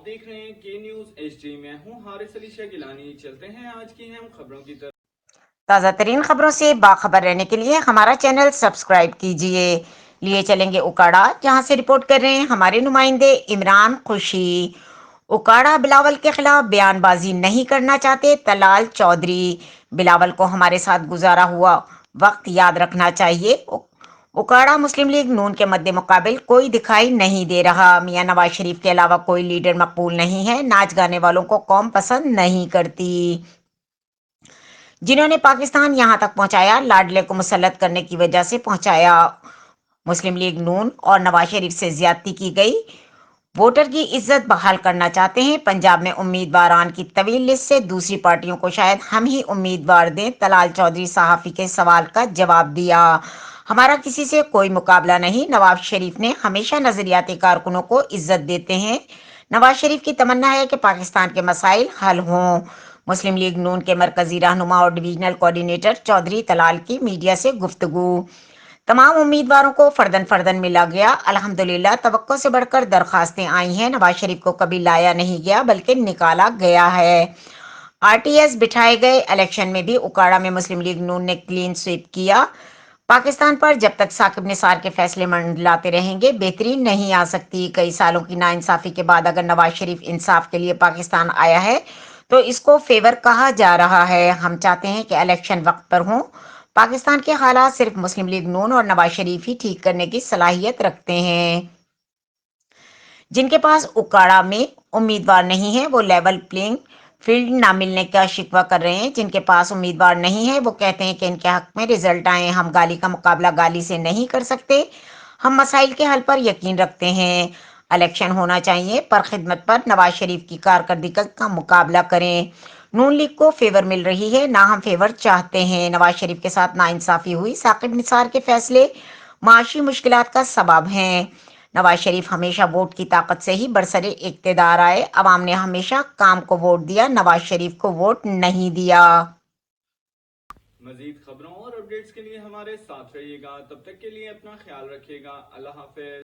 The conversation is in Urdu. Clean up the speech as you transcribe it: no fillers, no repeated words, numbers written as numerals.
آپ دیکھ رہے ہیں کے نیوز ایچ ڈی. میں ہوں حارث علی شاہ گیلانی. چلتے ہیں آج کی اہم خبروں کی طرف. تازہ ترین خبروں سے باخبر رہنے کے لیے ہمارا چینل سبسکرائب کیجیے. لیے چلیں گے اکاڑا، جہاں سے رپورٹ کر رہے ہیں ہمارے نمائندے عمران خوشی. اکاڑا بلاول کے خلاف بیان بازی نہیں کرنا چاہتے طلال چودھری. بلاول کو ہمارے ساتھ گزارا ہوا وقت یاد رکھنا چاہیے. اکاڑا مسلم لیگ نون کے مد مقابل کوئی دکھائی نہیں دے رہا. میاں نواز شریف کے علاوہ کوئی لیڈر مقبول نہیں ہے. ناچ گانے والوں کو قوم پسند نہیں کرتی. جنہوں نے پاکستان یہاں تک پہنچایا، لاڈلے کو مسلط کرنے کی وجہ سے پہنچایا. مسلم لیگ نون اور نواز شریف سے زیادتی کی گئی. ووٹر کی عزت بحال کرنا چاہتے ہیں. پنجاب میں امیدواران کی طویل لسٹ سے دوسری پارٹیوں کو شاید ہم ہی امیدوار دیں. طلال چودھری صحافی کے سوال کا جواب دیا. ہمارا کسی سے کوئی مقابلہ نہیں. نواز شریف نے ہمیشہ نظریاتی کارکنوں کو عزت دیتے ہیں. نواز شریف کی تمنا ہے کہ پاکستان کے مسائل حل ہوں. مسلم لیگ نون کے مرکزی رہنما اور ڈویژنل کوارڈینیٹر چودھری طلال کی میڈیا سے گفتگو. تمام امیدواروں کو فردن فردن ملا گیا. الحمدللہ توقع سے بڑھ کر درخواستیں آئی ہیں. نواز شریف کو کبھی لایا نہیں گیا بلکہ نکالا گیا ہے. آر ٹی ایس بٹھائے گئے. الیکشن میں بھی اکاڑا میں مسلم لیگ نون نے کلین سویپ کیا. پاکستان پر جب تک ثاقب نثار کے فیصلے منڈلاتے رہیں گے بہتری نہیں آ سکتی. کئی سالوں کی ناانصافی کے بعد اگر نواز شریف انصاف کے لیے پاکستان آیا ہے تو اس کو فیور کہا جا رہا ہے. ہم چاہتے ہیں کہ الیکشن وقت پر ہوں. پاکستان کے حالات صرف مسلم لیگ نون اور نواز شریف ہی ٹھیک کرنے کی صلاحیت رکھتے ہیں. جن کے پاس اکاڑا میں امیدوار نہیں ہے وہ لیول پلینگ فیلڈ نہ ملنے کا شکوہ کر رہے ہیں. جن کے پاس امیدوار نہیں ہے وہ کہتے ہیں کہ ان کے حق میں رزلٹ آئے. ہم گالی کا مقابلہ گالی سے نہیں کر سکتے. ہم مسائل کے حل پر یقین رکھتے ہیں. الیکشن ہونا چاہیے پر خدمت پر نواز شریف کی کارکردگی کا مقابلہ کریں. نون لیگ کو فیور مل رہی ہے، نہ ہم فیور چاہتے ہیں. نواز شریف کے ساتھ ناانصافی ہوئی. ثاقب نثار کے فیصلے معاشی مشکلات کا سبب ہیں. نواز شریف ہمیشہ ووٹ کی طاقت سے ہی برسر اقتدار آئے. عوام نے ہمیشہ کام کو ووٹ دیا، نواز شریف کو ووٹ نہیں دیا. مزید خبروں اور اپڈیٹس کے لیے ہمارے ساتھ رہیے گا. تب تک کے لیے اپنا خیال رکھیے گا. اللہ حافظ.